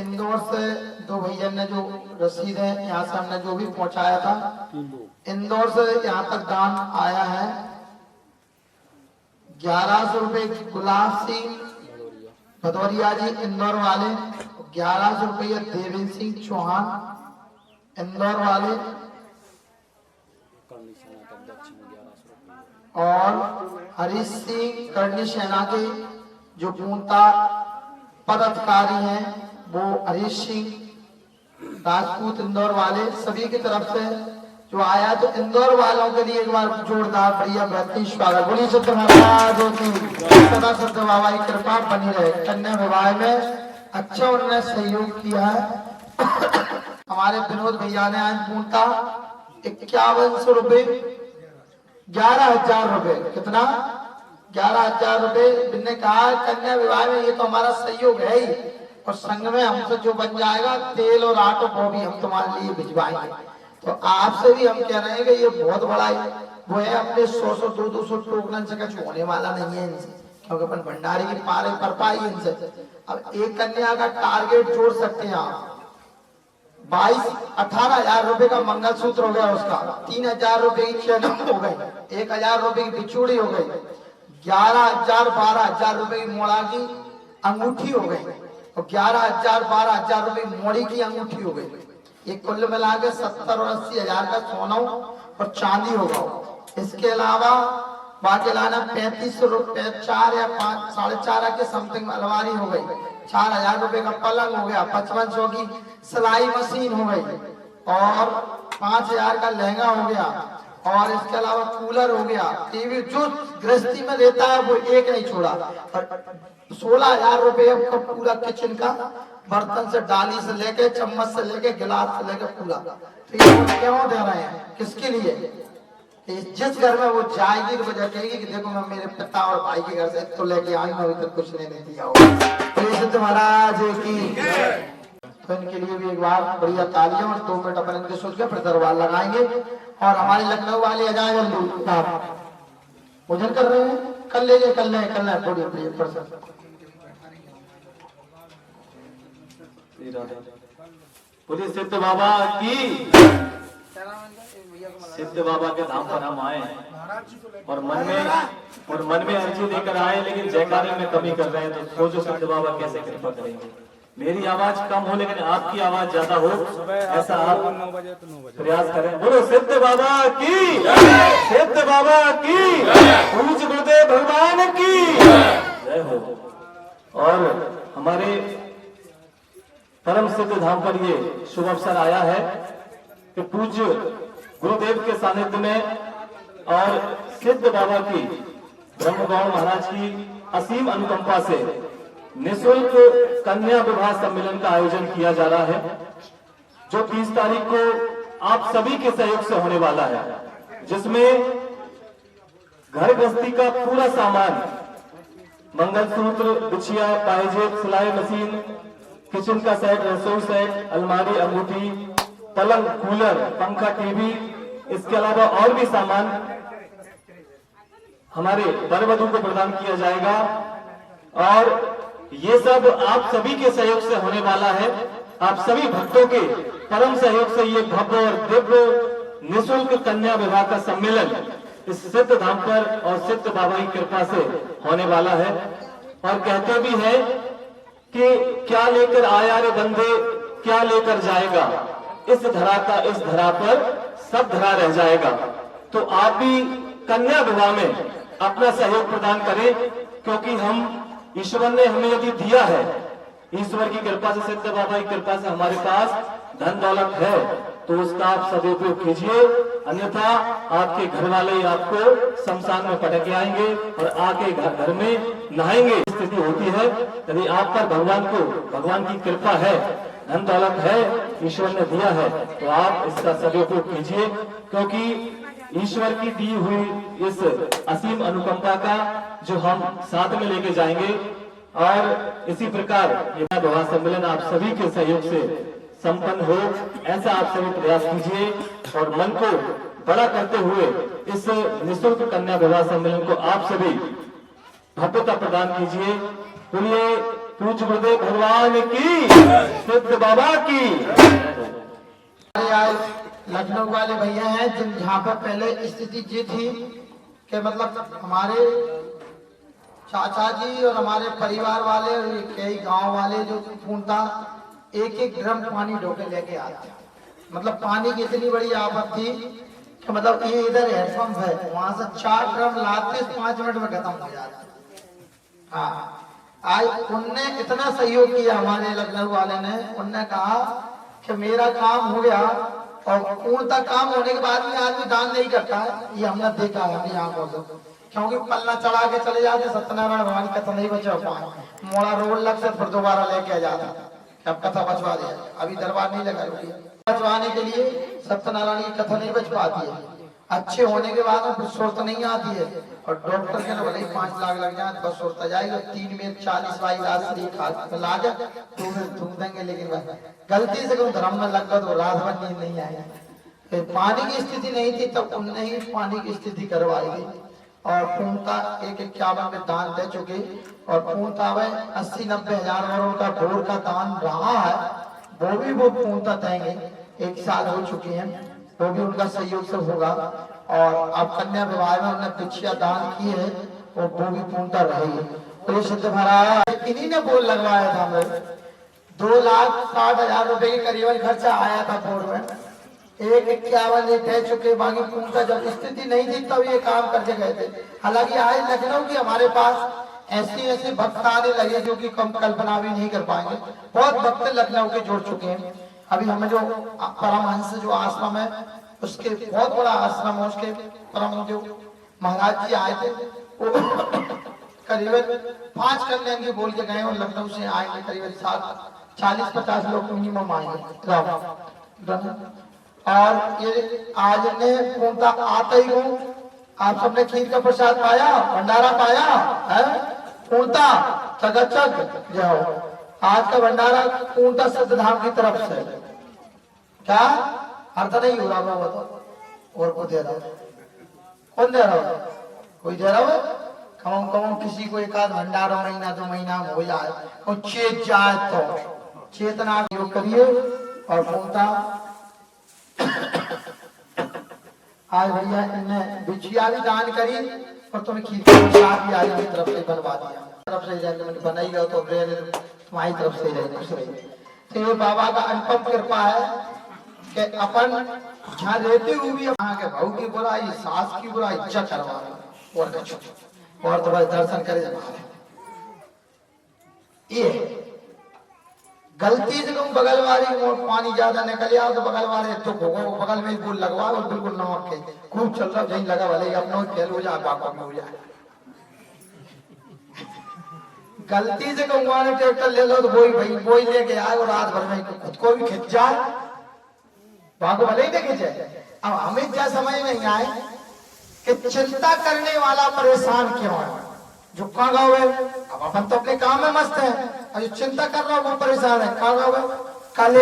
इंदौर से दो भैया ने जो रसीद है यहाँ से हमने जो भी पहुंचाया था, इंदौर से यहाँ तक दान आया है 1100 रुपए। गुलाब सिंह भदौरिया जी इंदौर वाले 1100 रुपये। देवेंद्र सिंह चौहान इंदौर वाले और हरीश सिंह करनी सेना के जो पूर्णता पदाधिकारी हैं वो हरीश सिंह राजपूत इंदौर वाले, सभी की तरफ से जो आया। तो इंदौर वालों के लिए एक बार जोरदार बढ़िया बेहतरीन स्वागत। बोलिए सत्य महाराज की सदा सत्य बाबा की कृपा बनी रहे। कन्या विवाह में अच्छा उन्होंने सहयोग किया है। हमारे विनोद भैया ने आज पूर्णता 5100 रुपये 11,000 रुपये, कितना 11,000 रुपये ने कहा कन्या विवाह में ये तो हमारा सहयोग है ही, और संघ में हमसे जो बन जाएगा तेल और आटो वो भी हम तुम्हारे लिए भिजवाएंगे। तो आपसे भी हम कह रहे हैं कि ये बहुत बड़ा वो है, अपने 100 200 टोकन से कुछ होने वाला नहीं है इनसे, क्योंकि अपन भंडारे की पारे पर पाई इनसे। अब एक कन्या का टारगेट जोड़ सकते हैं आप 18,000 रुपए का मंगलसूत्र हो गया, उसका 3,000 रुपए की चेन हो गई, 1,000 रुपए की बिछुड़ी हो गई, 11,000 12,000 रुपए की मोड़ा की अंगूठी हो गई, और 11,000 12,000 रुपए मोड़ी की अंगूठी हो गई। ये कुल मिला के 70 और 80,000 का सोना और चांदी होगा। इसके अलावा बाकी लाना 3500 रुपए 4 या 5 4.5 के समथिंग अलमारी हो गई, 4,000 रुपए का पलंग हो गया, 5500 की सिलाई मशीन हो गई, और 5,000 का लहंगा हो गया, और इसके अलावा कूलर हो गया। टीवी जो गृहस्थी में देता है वो एक नहीं छोड़ा, और 16,000 रुपए का पूरा किचन का बर्तन से डाली से लेके चम्मच से लेके गिलास से लेके पूरा। तो ये क्यों दे रहे हैं, किसके लिए? जिस घर में वो जाएगी तो वजह कहेगी कि देखो मैं मेरे पिता और भाई के घर से तो लेके आई, मैं इधर कुछ नहीं दिया होगा। तो महाराज की तो इनके लिए भी एक बार बढ़िया तालियां और 2 मिनट अपन इनके सोच के फिर दरबार लगाएंगे। और हमारे लखनऊ वाले अजाए जल्दी भोजन कर रहे हैं, कर लेंगे कल थोड़ी बोलिए सिद्ध बाबा की। सिद्ध बाबा के धाम पर हम आए और मन में अर्जी लेकर आए, लेकिन जयकारे में कमी कर रहे हैं। तो सोचो सिद्ध बाबा कैसे कृपा करेंगे। मेरी आवाज कम हो लेकिन आपकी आवाज ज्यादा हो, ऐसा आप प्रयास करें। बोलो सिद्ध बाबा की, सिद्ध बाबा की, पूज्य गुरुदेव भगवान की जय हो। और हमारे परम सिद्ध धाम पर ये शुभ अवसर आया है कि पूज्य गुरुदेव के सानिध्य में और सिद्ध बाबा की ब्रह्मगौड़ महाराज की असीम अनुकंपा से निःशुल्क कन्या विवाह सम्मेलन का आयोजन किया जा रहा है, जो 30 तारीख को आप सभी के सहयोग से होने वाला है, जिसमें घर गृहस्थी का पूरा सामान, मंगलसूत्र, बिछिया, पायजेब, सिलाई मशीन, किचन का सेट, रसोई सेट, अलमारी, अंगूठी, पलंग, कूलर, पंखा, टीवी, इसके अलावा और भी सामान हमारे वर वधू को प्रदान किया जाएगा। और ये सब आप सभी के सहयोग से होने वाला है। आप सभी भक्तों के परम सहयोग से ये भव्य और दिव्य निःशुल्क कन्या विवाह का सम्मेलन इस सिद्ध धाम पर और सिद्ध बाबा की कृपा से होने वाला है। और कहते भी है कि क्या लेकर आया रे बंदे, क्या लेकर जाएगा, इस धरा पर सब धरा रह जाएगा। तो आप भी कन्या विवाह में अपना सहयोग प्रदान करें, क्योंकि हम ईश्वर ने हमें यदि दिया है, ईश्वर की कृपा से, सिद्ध बाबा की कृपा से हमारे पास धन दौलत है, तो उसका आप सदुपयोग कीजिए, अन्यथा आपके घर वाले आपको शमशान में पटक के आएंगे और आके घर में नहाएंगे। स्थिति होती है यदि आप पर भगवान की कृपा है, धन दौलत है, ईश्वर ने दिया है, तो आप इसका सदुपयोग कीजिए, क्योंकि ईश्वर की दी हुई इस असीम अनुकंपा का जो हम साथ में लेके जाएंगे। और इसी प्रकार ये विवाह सम्मेलन आप सभी के सहयोग से संपन्न हो, ऐसा आप सभी प्रयास कीजिए और मन को बड़ा करते हुए इस निःशुल्क कन्या विवाह सम्मेलन को आप सभी भव्यता प्रदान कीजिए। बोलिए पूज्य गुरुदेव भगवान की, सिद्ध बाबा की। आज लखनऊ वाले भैया हैं जिन जहाँ पर पहले स्थिति ये थी कि मतलब हमारे चाचा जी और हमारे परिवार वाले और कई गांव वाले जो पूर्णता एक एक ड्रम पानी ढोके लेके आते हैं। मतलब पानी की इतनी बड़ी आफत थी कि मतलब ये इधर हेडपंप है, वहां से 4 ड्रम लाते 5 मिनट में खत्म हो जाता। हाँ, आज उनने इतना सहयोग किया हमारे लखनऊ वाले ने, उनने कहा कि मेरा काम हो गया और पूर्णतः काम होने के बाद भी आदमी दान नहीं करता है। ये हमने देखा है अपनी आंखों से, क्योंकि पल्ला चढ़ा के चले जाते सत्यनारायण भगवान की कथा नहीं बचा पाए, मोड़ा रोड लग से फिर दोबारा लेके आ जाता। अब कथा बचवा दिया, अभी दरबार नहीं लगा रुकी, बचवाने के लिए सत्यनारायण की कथा नहीं बच पाती है। अच्छे होने के बाद में सुरत नहीं आती है और डॉक्टर के भले ही 5 लाख लग जाए बस सुरत आ जाएगी। 3 में 40 वाई लाज तो देंगे, लेकिन गलती से कोई धर्म में लग गया तो रात भर नींद नहीं आएगी। पानी की स्थिति नहीं थी तब उनने ही पानी की स्थिति करवाई थी और पूर्णतः 151 में दान दे चुके और पूर्णतः में 80-90 हजार करोड़ का बोर का दान रहा है, वो भी वो पूर्णतः देंगे। 1 साल हो चुके हैं, वो भी उनका सहयोग से होगा। और अब कन्या विवाह में उन्होंने भिक्षिया दान की है और वो भी पूर्णतः रहेगी। तो सिद्ध महाराज इन्हीं ने बोल लगवाया था, हमें 2,60,000 रुपए के करीबन खर्चा आया था बोर्ड में। 151 कह चुके, बाकी पूर्णतः जब स्थिति नहीं थी तब ये काम करके गए थे। हालांकि आज लखनऊ की हमारे पास ऐसे भक्त आने लगे जो कि कम कल्पना भी नहीं कर पाएंगे। बहुत भक्त लखनऊ के जुड़ चुके हैं। अभी हमें जो परमहंस जो आश्रम है उसके बहुत बड़ा आश्रम है, उसके परम जो महाराज जी आए थे वो करीबन 5 कल्याण की बोल के गए और लखनऊ से आएंगे करीबन 40-50 लोग मिनिमम आएंगे। और ये आज ने पूर्णतः आते ही हूँ, आप सबने खीर का प्रसाद पाया, भंडारा पाया है पूर्णतः चकाचक जाओ। आज का भंडारा पूर्णतः सिद्धधाम की तरफ से, क्या अर्थ नहीं हो रहा वो तो, और को दे रहा कौन दे रहा हो? कोई दे रहा हो? कम किसी को 1 आध भंडारा महीना 2 महीना हो जाए और चेत जाए तो चेतना योग करिए। और पूर्णतः आज भैया इनने बिछिया भी दान करी और तुम्हें खीर भी आज की तरफ से बनवा दिया, तरफ से जाने बनाई गया तो तुम्हारी तरफ से रहे खुश रही। तो ये बाबा का अनुपम कृपा है कि अपन जहाँ रहते हुए भी वहाँ के भाऊ की बुराई, सास की बुराई इज्जत करवा रहे और तो बस दर्शन करे ये गलती से कहूँ बगल वाली पानी ज्यादा निकल आओ तो बगल वाले तो बगल में फूल लगवा और बिल्कुल नमक के खूब चल रहा जहीं लगा भले अपना खेल हो जाए बापा में हो जाए। गलती से कहूँ वाले ट्रैक्टर ले लो तो वही लेके आए और रात भर में खुद को भी खिंच जाए, वहां को भले ही देखे जाए। अब हमें क्या समझ नहीं आए कि चिंता करने वाला परेशान क्यों है? जो कहाँ गाँव है, अब अपन तो अपने काम में मस्त है और जो चिंता कर रहा है वो परेशान है। कहाँ गाँव है कल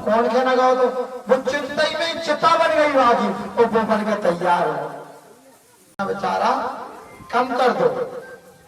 कौन कहना गाँव तो वो चिंता ही में चिता बन गई बाकी और वो बन के तैयार हो। बेचारा कम कर दो।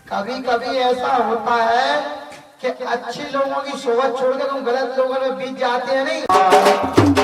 कभी कभी ऐसा होता है कि अच्छे लोगों की सोबत छोड़ के तुम गलत लोगों में बीत जाते हैं नहीं।